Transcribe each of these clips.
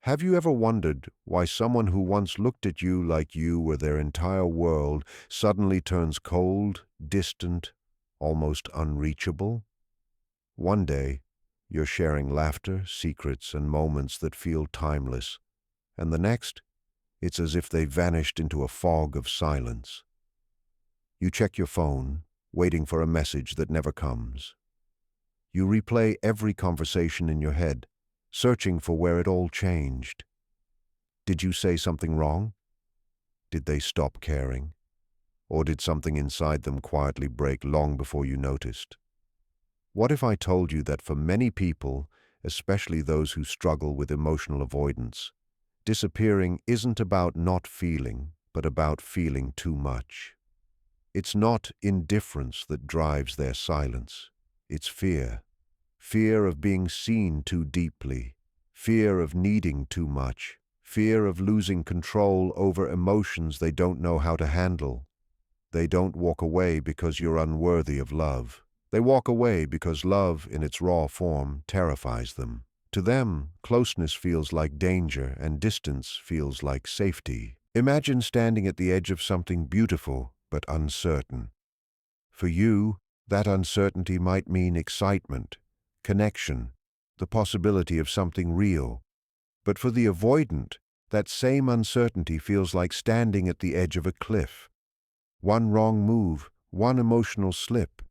Have you ever wondered why someone who once looked at you like you were their entire world suddenly turns cold, distant, almost unreachable? One day, you're sharing laughter, secrets, and moments that feel timeless, and the next, it's as if they vanished into a fog of silence. You check your phone, waiting for a message that never comes. You replay every conversation in your head, searching for where it all changed. Did you say something wrong? Did they stop caring? Or did something inside them quietly break long before you noticed? What if I told you that for many people, especially those who struggle with emotional avoidance, disappearing isn't about not feeling, but about feeling too much? It's not indifference that drives their silence. It's fear. Fear of being seen too deeply, fear of needing too much, fear of losing control over emotions they don't know how to handle. They don't walk away because you're unworthy of love. They walk away because love, in its raw form, terrifies them. To them, closeness feels like danger and distance feels like safety. Imagine standing at the edge of something beautiful but uncertain. For you, that uncertainty might mean excitement, connection, the possibility of something real. But for the avoidant, that same uncertainty feels like standing at the edge of a cliff. One wrong move, one emotional slip,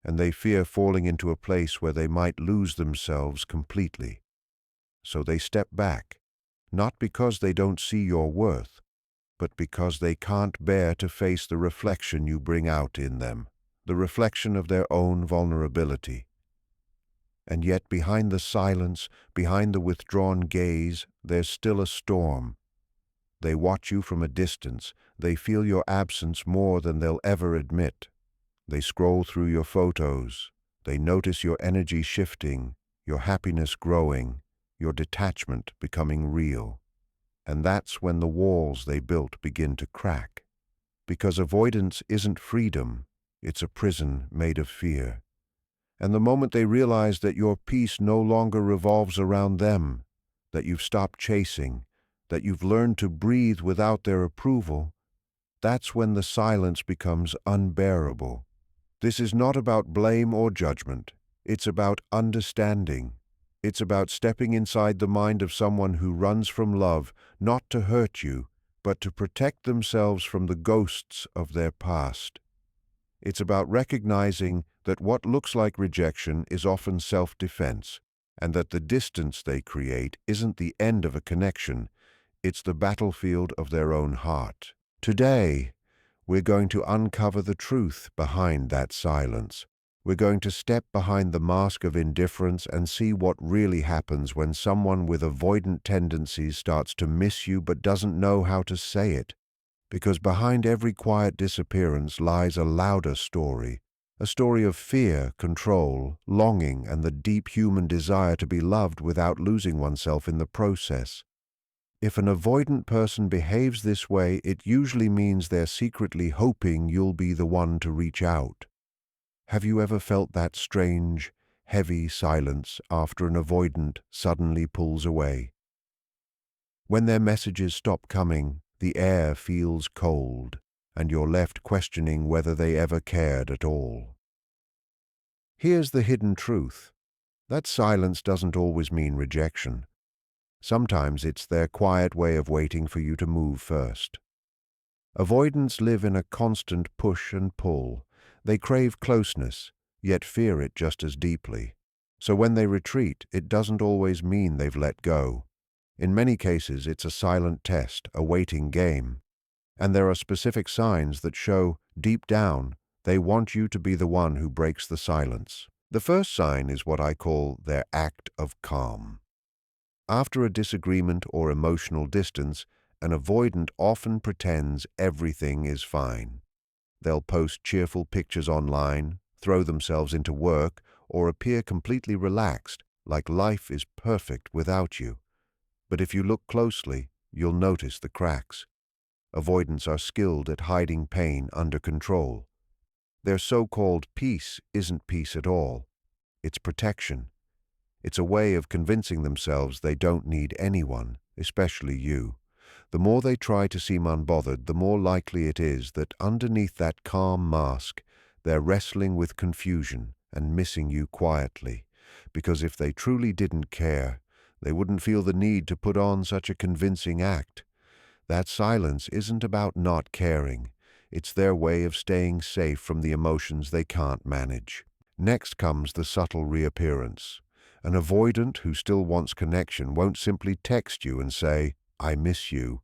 and they fear falling into a place where they might lose themselves completely. So they step back, not because they don't see your worth, but because they can't bear to face the reflection you bring out in them, the reflection of their own vulnerability. And yet behind the silence, behind the withdrawn gaze, there's still a storm. They watch you from a distance. They feel your absence more than they'll ever admit. They scroll through your photos. They notice your energy shifting, your happiness growing, your detachment becoming real. And that's when the walls they built begin to crack. Because avoidance isn't freedom, it's a prison made of fear. And the moment they realize that your peace no longer revolves around them, that you've stopped chasing, that you've learned to breathe without their approval, that's when the silence becomes unbearable. This is not about blame or judgment. It's about understanding. It's about stepping inside the mind of someone who runs from love, not to hurt you, but to protect themselves from the ghosts of their past. It's about recognizing that what looks like rejection is often self-defense, and that the distance they create isn't the end of a connection, it's the battlefield of their own heart. Today, we're going to uncover the truth behind that silence. We're going to step behind the mask of indifference and see what really happens when someone with avoidant tendencies starts to miss you but doesn't know how to say it. Because behind every quiet disappearance lies a louder story, a story of fear, control, longing, and the deep human desire to be loved without losing oneself in the process. If an avoidant person behaves this way, it usually means they're secretly hoping you'll be the one to reach out. Have you ever felt that strange, heavy silence after an avoidant suddenly pulls away? When their messages stop coming, the air feels cold, and you're left questioning whether they ever cared at all. Here's the hidden truth. That silence doesn't always mean rejection. Sometimes it's their quiet way of waiting for you to move first. Avoidants live in a constant push and pull. They crave closeness, yet fear it just as deeply. So when they retreat, it doesn't always mean they've let go. In many cases, it's a silent test, a waiting game. And there are specific signs that show, deep down, they want you to be the one who breaks the silence. The first sign is what I call their act of calm. After a disagreement or emotional distance, an avoidant often pretends everything is fine. They'll post cheerful pictures online, throw themselves into work, or appear completely relaxed, like life is perfect without you. But if you look closely, you'll notice the cracks. Avoidants are skilled at hiding pain under control. Their so-called peace isn't peace at all. It's protection. It's a way of convincing themselves they don't need anyone, especially you. The more they try to seem unbothered, the more likely it is that underneath that calm mask, they're wrestling with confusion and missing you quietly. Because if they truly didn't care, they wouldn't feel the need to put on such a convincing act. That silence isn't about not caring. It's their way of staying safe from the emotions they can't manage. Next comes the subtle reappearance. An avoidant who still wants connection won't simply text you and say, "I miss you."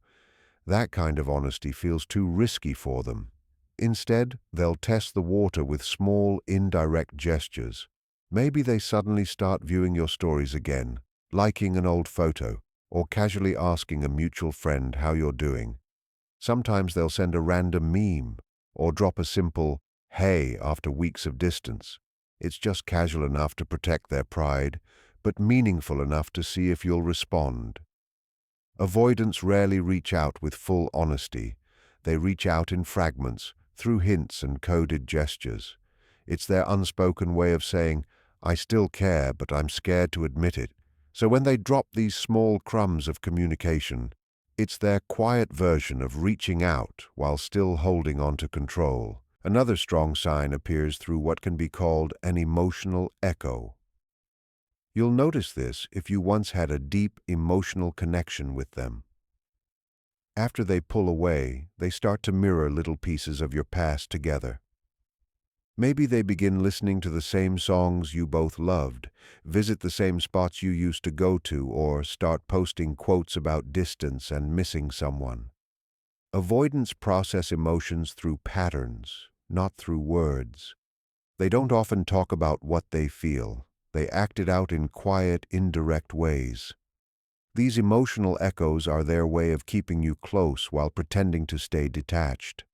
That kind of honesty feels too risky for them. Instead, they'll test the water with small, indirect gestures. Maybe they suddenly start viewing your stories again, liking an old photo, or casually asking a mutual friend how you're doing. Sometimes they'll send a random meme, or drop a simple, "hey," after weeks of distance. It's just casual enough to protect their pride, but meaningful enough to see if you'll respond. Avoidants rarely reach out with full honesty. They reach out in fragments, through hints and coded gestures. It's their unspoken way of saying, "I still care, but I'm scared to admit it." So when they drop these small crumbs of communication, it's their quiet version of reaching out while still holding on to control. Another strong sign appears through what can be called an emotional echo. You'll notice this if you once had a deep emotional connection with them. After they pull away, they start to mirror little pieces of your past together. Maybe they begin listening to the same songs you both loved, visit the same spots you used to go to, or start posting quotes about distance and missing someone. Avoidants process emotions through patterns, not through words. They don't often talk about what they feel. They act it out in quiet, indirect ways. These emotional echoes are their way of keeping you close while pretending to stay detached.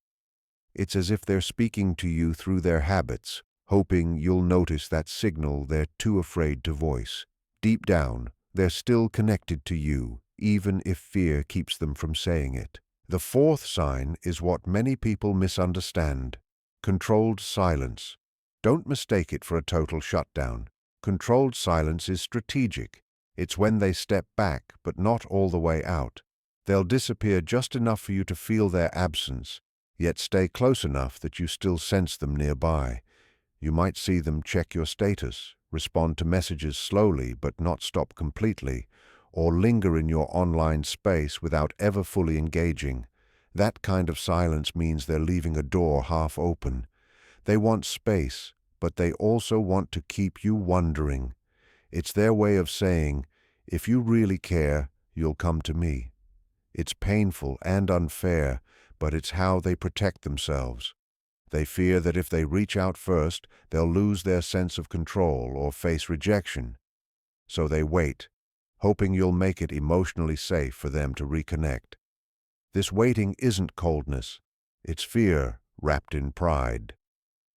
It's as if they're speaking to you through their habits, hoping you'll notice that signal they're too afraid to voice. Deep down, they're still connected to you, even if fear keeps them from saying it. The fourth sign is what many people misunderstand: controlled silence. Don't mistake it for a total shutdown. Controlled silence is strategic. It's when they step back, but not all the way out. They'll disappear just enough for you to feel their absence, yet stay close enough that you still sense them nearby. You might see them check your status, respond to messages slowly but not stop completely, or linger in your online space without ever fully engaging. That kind of silence means they're leaving a door half open. They want space, but they also want to keep you wondering. It's their way of saying, "If you really care, you'll come to me." It's painful and unfair, but it's how they protect themselves. They fear that if they reach out first, they'll lose their sense of control or face rejection. So they wait, hoping you'll make it emotionally safe for them to reconnect. This waiting isn't coldness. It's fear wrapped in pride.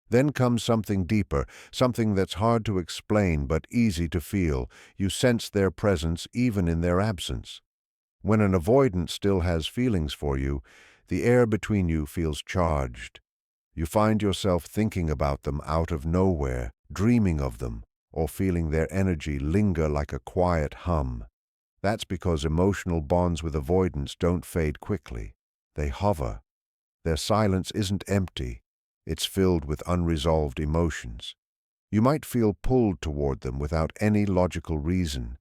Then comes something deeper, something that's hard to explain but easy to feel. You sense their presence even in their absence. When an avoidant still has feelings for you, the air between you feels charged. You find yourself thinking about them out of nowhere, dreaming of them, or feeling their energy linger like a quiet hum. That's because emotional bonds with avoidants don't fade quickly. They hover. Their silence isn't empty. It's filled with unresolved emotions. You might feel pulled toward them without any logical reason.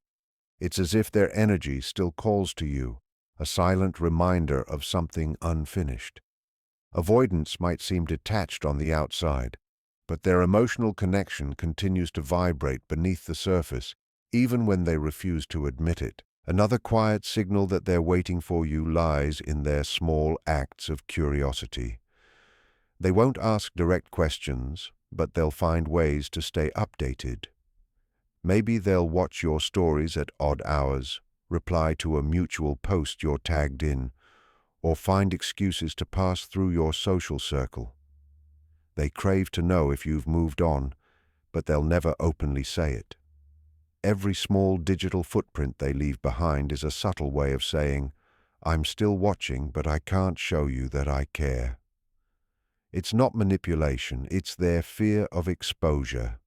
It's as if their energy still calls to you, a silent reminder of something unfinished. Avoidants might seem detached on the outside, but their emotional connection continues to vibrate beneath the surface, even when they refuse to admit it. Another quiet signal that they're waiting for you lies in their small acts of curiosity. They won't ask direct questions, but they'll find ways to stay updated. Maybe they'll watch your stories at odd hours, reply to a mutual post you're tagged in, or find excuses to pass through your social circle. They crave to know if you've moved on, but they'll never openly say it. Every small digital footprint they leave behind is a subtle way of saying, "I'm still watching, but I can't show you that I care." It's not manipulation, it's their fear of exposure.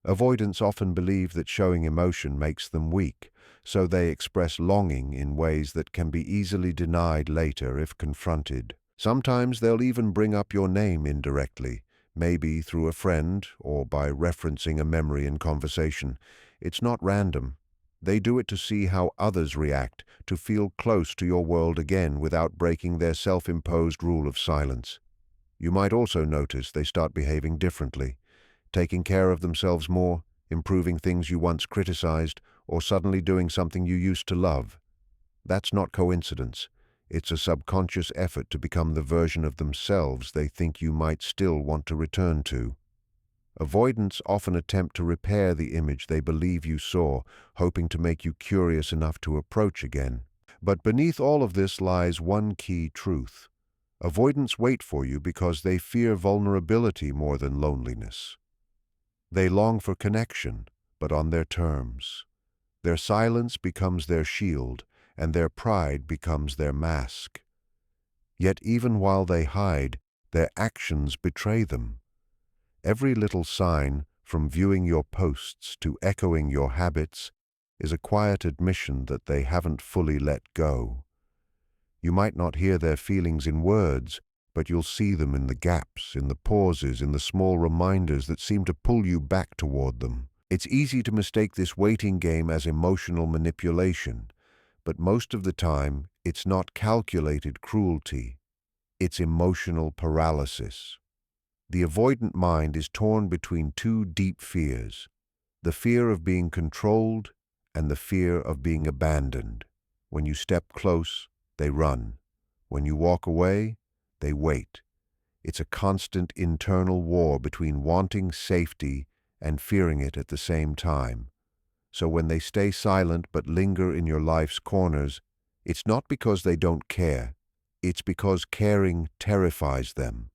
Avoidants often believe that showing emotion makes them weak, so they express longing in ways that can be easily denied later if confronted. Sometimes they'll even bring up your name indirectly, maybe through a friend or by referencing a memory in conversation. It's not random. They do it to see how others react, to feel close to your world again without breaking their self-imposed rule of silence. You might also notice they start behaving differently, taking care of themselves more, improving things you once criticized, or suddenly doing something you used to love. That's not coincidence. It's a subconscious effort to become the version of themselves they think you might still want to return to. Avoidants often attempt to repair the image they believe you saw, hoping to make you curious enough to approach again. But beneath all of this lies one key truth. Avoidants wait for you because they fear vulnerability more than loneliness. They long for connection, but on their terms. Their silence becomes their shield, and their pride becomes their mask. Yet even while they hide, their actions betray them. Every little sign, from viewing your posts to echoing your habits, is a quiet admission that they haven't fully let go. You might not hear their feelings in words, but you'll see them in the gaps, in the pauses, in the small reminders that seem to pull you back toward them. It's easy to mistake this waiting game as emotional manipulation, but most of the time, it's not calculated cruelty. It's emotional paralysis. The avoidant mind is torn between two deep fears, the fear of being controlled and the fear of being abandoned. When you step close, they run. When you walk away, they wait. It's a constant internal war between wanting safety and fearing it at the same time. So when they stay silent but linger in your life's corners, it's not because they don't care. It's because caring terrifies them.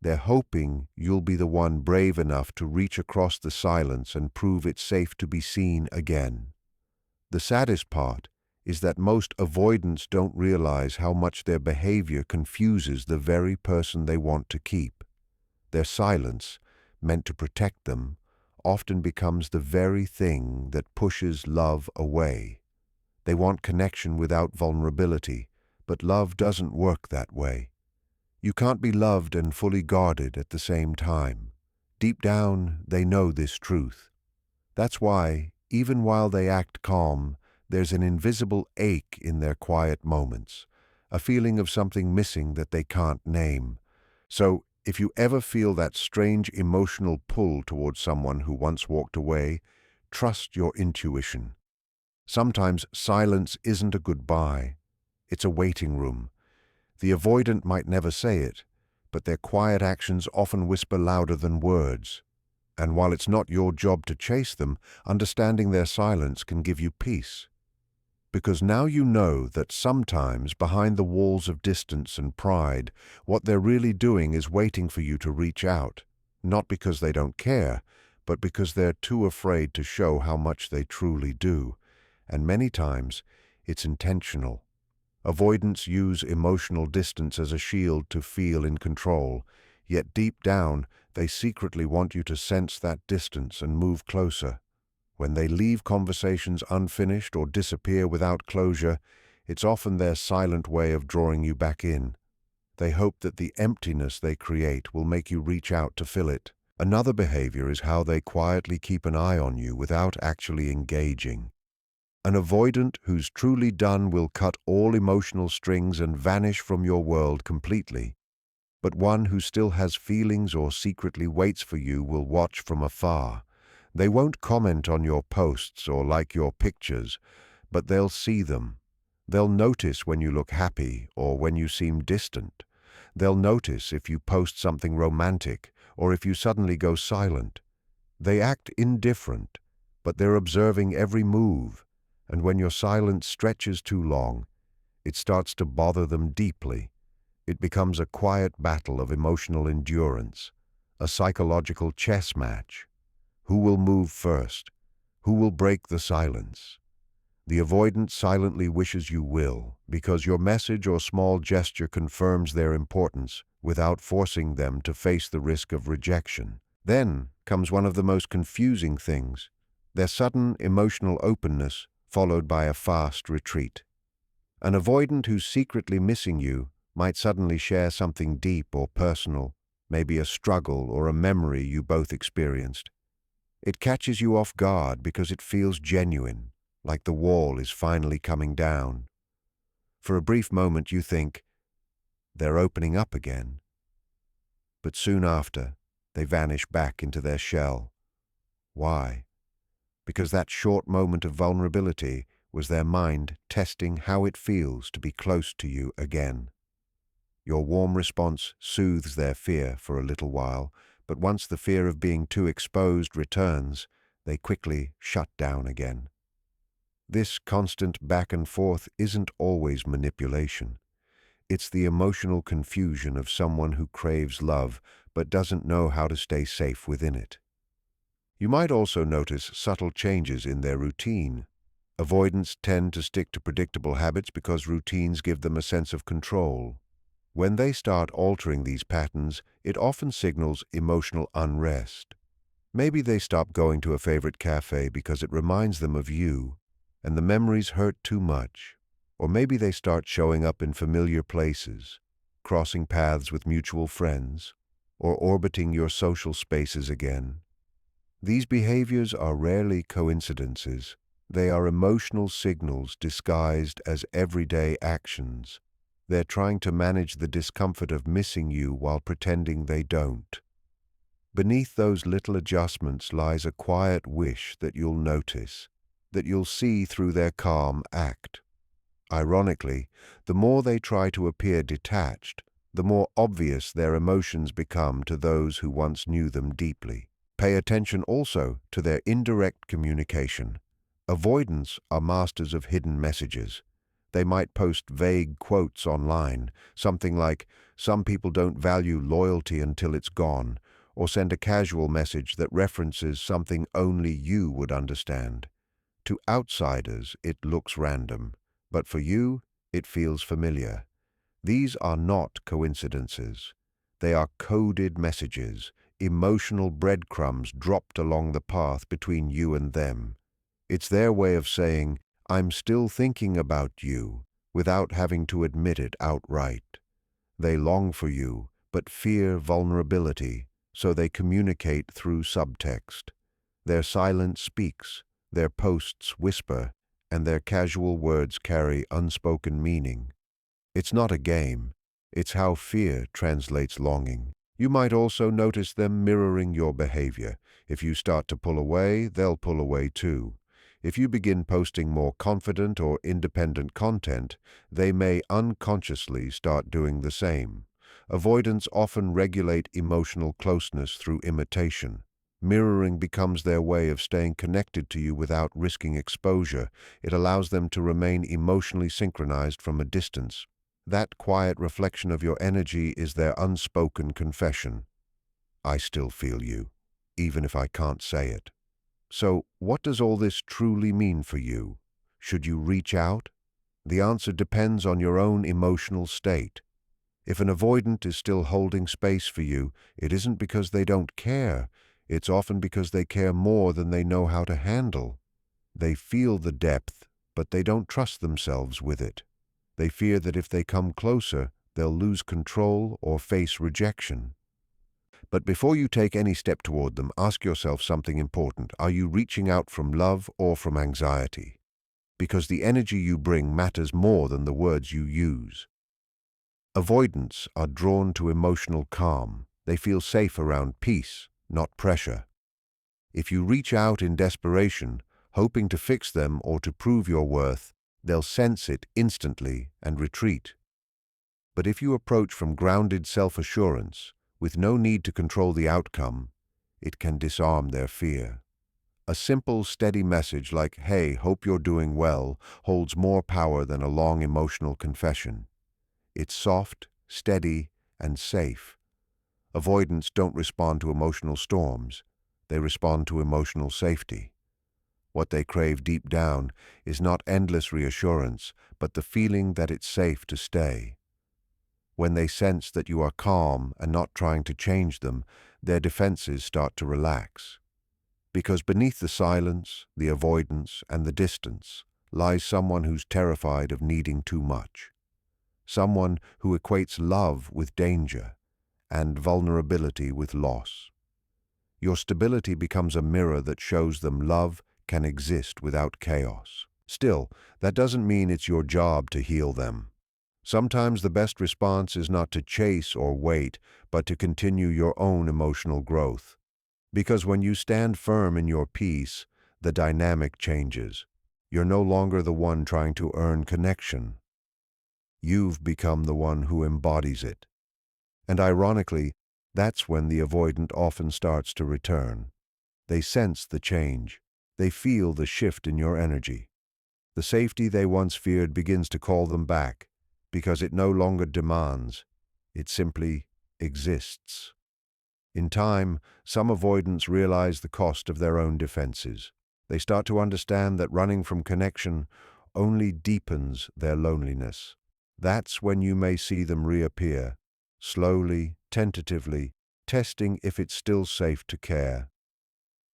They're hoping you'll be the one brave enough to reach across the silence and prove it's safe to be seen again. The saddest part is that most avoidants don't realize how much their behavior confuses the very person they want to keep. Their silence, meant to protect them, often becomes the very thing that pushes love away. They want connection without vulnerability, but love doesn't work that way. You can't be loved and fully guarded at the same time. Deep down, they know this truth. That's why, even while they act calm, there's an invisible ache in their quiet moments, a feeling of something missing that they can't name. So, if you ever feel that strange emotional pull towards someone who once walked away, trust your intuition. Sometimes silence isn't a goodbye. It's a waiting room. The avoidant might never say it, but their quiet actions often whisper louder than words. And while it's not your job to chase them, understanding their silence can give you peace. Because now you know that sometimes behind the walls of distance and pride, what they're really doing is waiting for you to reach out, not because they don't care, but because they're too afraid to show how much they truly do. And many times, it's intentional. Avoidants use emotional distance as a shield to feel in control, yet deep down, they secretly want you to sense that distance and move closer. When they leave conversations unfinished or disappear without closure, it's often their silent way of drawing you back in. They hope that the emptiness they create will make you reach out to fill it. Another behavior is how they quietly keep an eye on you without actually engaging. An avoidant who's truly done will cut all emotional strings and vanish from your world completely. But one who still has feelings or secretly waits for you will watch from afar. They won't comment on your posts or like your pictures, but they'll see them. They'll notice when you look happy or when you seem distant. They'll notice if you post something romantic or if you suddenly go silent. They act indifferent, but they're observing every move, and when your silence stretches too long, it starts to bother them deeply. It becomes a quiet battle of emotional endurance, a psychological chess match. Who will move first? Who will break the silence? The avoidant silently wishes you will, because your message or small gesture confirms their importance without forcing them to face the risk of rejection. Then comes one of the most confusing things: their sudden emotional openness followed by a fast retreat. An avoidant who's secretly missing you might suddenly share something deep or personal, maybe a struggle or a memory you both experienced. It catches you off guard because it feels genuine, like the wall is finally coming down. For a brief moment you think, they're opening up again. But soon after, they vanish back into their shell. Why? Because that short moment of vulnerability was their mind testing how it feels to be close to you again. Your warm response soothes their fear for a little while, but once the fear of being too exposed returns, they quickly shut down again. This constant back and forth isn't always manipulation. It's the emotional confusion of someone who craves love but doesn't know how to stay safe within it. You might also notice subtle changes in their routine. Avoidants tend to stick to predictable habits because routines give them a sense of control. When they start altering these patterns, it often signals emotional unrest. Maybe they stop going to a favorite cafe because it reminds them of you, and the memories hurt too much. Or maybe they start showing up in familiar places, crossing paths with mutual friends, or orbiting your social spaces again. These behaviors are rarely coincidences. They are emotional signals disguised as everyday actions. They're trying to manage the discomfort of missing you while pretending they don't. Beneath those little adjustments lies a quiet wish that you'll notice, that you'll see through their calm act. Ironically, the more they try to appear detached, the more obvious their emotions become to those who once knew them deeply. Pay attention also to their indirect communication. Avoidants are masters of hidden messages. They might post vague quotes online, something like, "Some people don't value loyalty until it's gone," or send a casual message that references something only you would understand. To outsiders, it looks random, but for you, it feels familiar. These are not coincidences. They are coded messages, emotional breadcrumbs dropped along the path between you and them. It's their way of saying, "I'm still thinking about you," without having to admit it outright. They long for you, but fear vulnerability, so they communicate through subtext. Their silence speaks, their posts whisper, and their casual words carry unspoken meaning. It's not a game. It's how fear translates longing. You might also notice them mirroring your behavior. If you start to pull away, they'll pull away too. If you begin posting more confident or independent content, they may unconsciously start doing the same. Avoidants often regulate emotional closeness through imitation. Mirroring becomes their way of staying connected to you without risking exposure. It allows them to remain emotionally synchronized from a distance. That quiet reflection of your energy is their unspoken confession. I still feel you, even if I can't say it. So, what does all this truly mean for you? Should you reach out? The answer depends on your own emotional state. If an avoidant is still holding space for you, it isn't because they don't care. It's often because they care more than they know how to handle. They feel the depth, but they don't trust themselves with it. They fear that if they come closer, they'll lose control or face rejection. But before you take any step toward them, ask yourself something important. Are you reaching out from love or from anxiety? Because the energy you bring matters more than the words you use. Avoidants are drawn to emotional calm. They feel safe around peace, not pressure. If you reach out in desperation, hoping to fix them or to prove your worth, they'll sense it instantly and retreat. But if you approach from grounded self-assurance, with no need to control the outcome, it can disarm their fear. A simple, steady message like, "Hey, hope you're doing well," holds more power than a long emotional confession. It's soft, steady, and safe. Avoidants don't respond to emotional storms. They respond to emotional safety. What they crave deep down is not endless reassurance, but the feeling that it's safe to stay. When they sense that you are calm and not trying to change them, their defenses start to relax. Because beneath the silence, the avoidance, and the distance lies someone who's terrified of needing too much. Someone who equates love with danger and vulnerability with loss. Your stability becomes a mirror that shows them love can exist without chaos. Still, that doesn't mean it's your job to heal them. Sometimes the best response is not to chase or wait, but to continue your own emotional growth. Because when you stand firm in your peace, the dynamic changes. You're no longer the one trying to earn connection. You've become the one who embodies it. And ironically, that's when the avoidant often starts to return. They sense the change. They feel the shift in your energy. The safety they once feared begins to call them back, because it no longer demands. It simply exists. In time, some avoidants realize the cost of their own defenses. They start to understand that running from connection only deepens their loneliness. That's when you may see them reappear, slowly, tentatively, testing if it's still safe to care.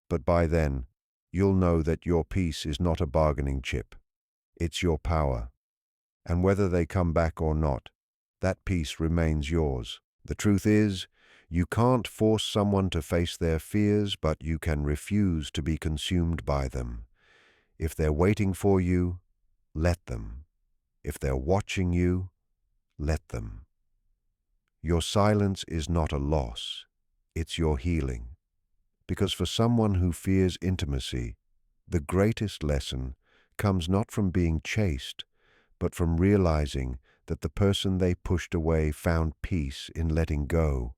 But by then, you'll know that your peace is not a bargaining chip. It's your power. And whether they come back or not, that peace remains yours. The truth is, you can't force someone to face their fears, but you can refuse to be consumed by them. If they're waiting for you, let them. If they're watching you, let them. Your silence is not a loss. It's your healing. Because for someone who fears intimacy, the greatest lesson comes not from being chased, but from realizing that the person they pushed away found peace in letting go.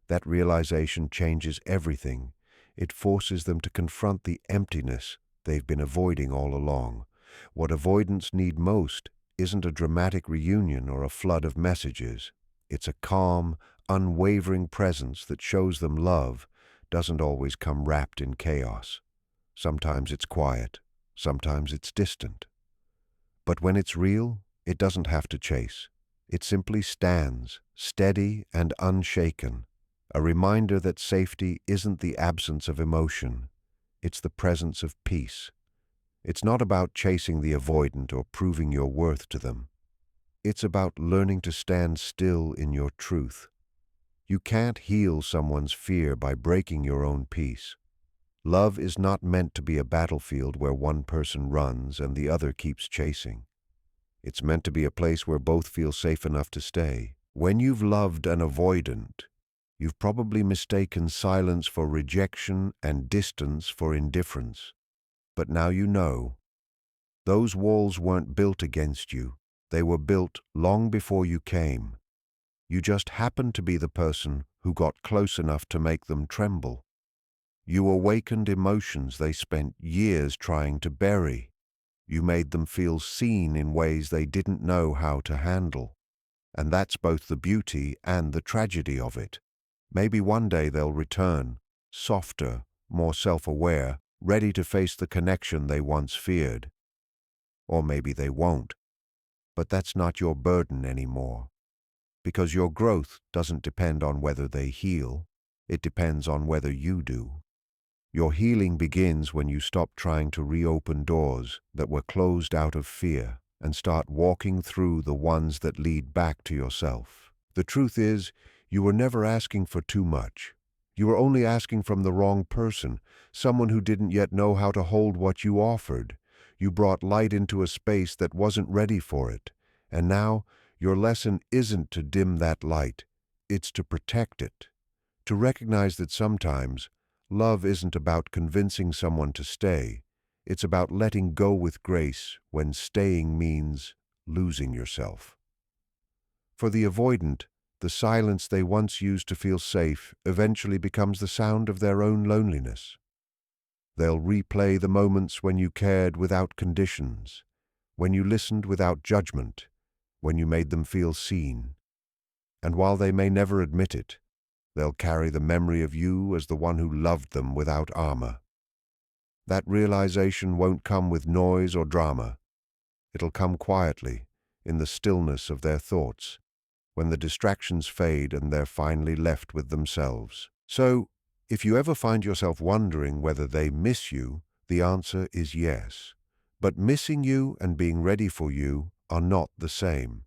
That realization changes everything. It forces them to confront the emptiness they've been avoiding all along. What avoidants need most isn't a dramatic reunion or a flood of messages. It's a calm, unwavering presence that shows them love doesn't always come wrapped in chaos. Sometimes it's quiet, sometimes it's distant. But when it's real, it doesn't have to chase. It simply stands, steady and unshaken, a reminder that safety isn't the absence of emotion, it's the presence of peace. It's not about chasing the avoidant or proving your worth to them. It's about learning to stand still in your truth. You can't heal someone's fear by breaking your own peace. Love is not meant to be a battlefield where one person runs and the other keeps chasing. It's meant to be a place where both feel safe enough to stay. When you've loved an avoidant, you've probably mistaken silence for rejection and distance for indifference. But now you know. Those walls weren't built against you. They were built long before you came. You just happened to be the person who got close enough to make them tremble. You awakened emotions they spent years trying to bury. You made them feel seen in ways they didn't know how to handle. And that's both the beauty and the tragedy of it. Maybe one day they'll return, softer, more self-aware, ready to face the connection they once feared. Or maybe they won't. But that's not your burden anymore. Because your growth doesn't depend on whether they heal. It depends on whether you do. Your healing begins when you stop trying to reopen doors that were closed out of fear and start walking through the ones that lead back to yourself. The truth is, you were never asking for too much. You were only asking from the wrong person, someone who didn't yet know how to hold what you offered. You brought light into a space that wasn't ready for it. And now, your lesson isn't to dim that light. It's to protect it. To recognize that sometimes, love isn't about convincing someone to stay. It's about letting go with grace when staying means losing yourself. For the avoidant, the silence they once used to feel safe eventually becomes the sound of their own loneliness. They'll replay the moments when you cared without conditions, when you listened without judgment, when you made them feel seen. And while they may never admit it, they'll carry the memory of you as the one who loved them without armor. That realization won't come with noise or drama. It'll come quietly, in the stillness of their thoughts, when the distractions fade and they're finally left with themselves. So, if you ever find yourself wondering whether they miss you, the answer is yes. But missing you and being ready for you are not the same.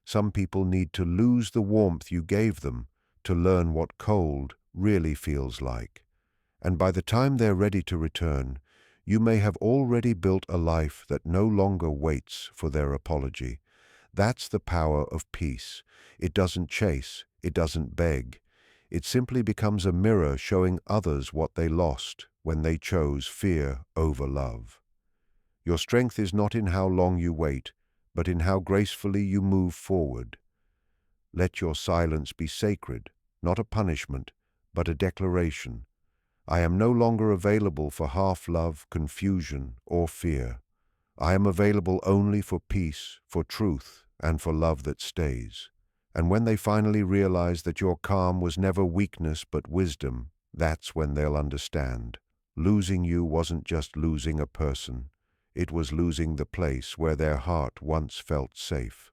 Some people need to lose the warmth you gave them to learn what cold really feels like. And by the time they're ready to return, you may have already built a life that no longer waits for their apology. That's the power of peace. It doesn't chase, it doesn't beg. It simply becomes a mirror showing others what they lost when they chose fear over love. Your strength is not in how long you wait, but in how gracefully you move forward. Let your silence be sacred, not a punishment, but a declaration. I am no longer available for half-love, confusion, or fear. I am available only for peace, for truth, and for love that stays. And when they finally realize that your calm was never weakness but wisdom, that's when they'll understand. Losing you wasn't just losing a person. It was losing the place where their heart once felt safe.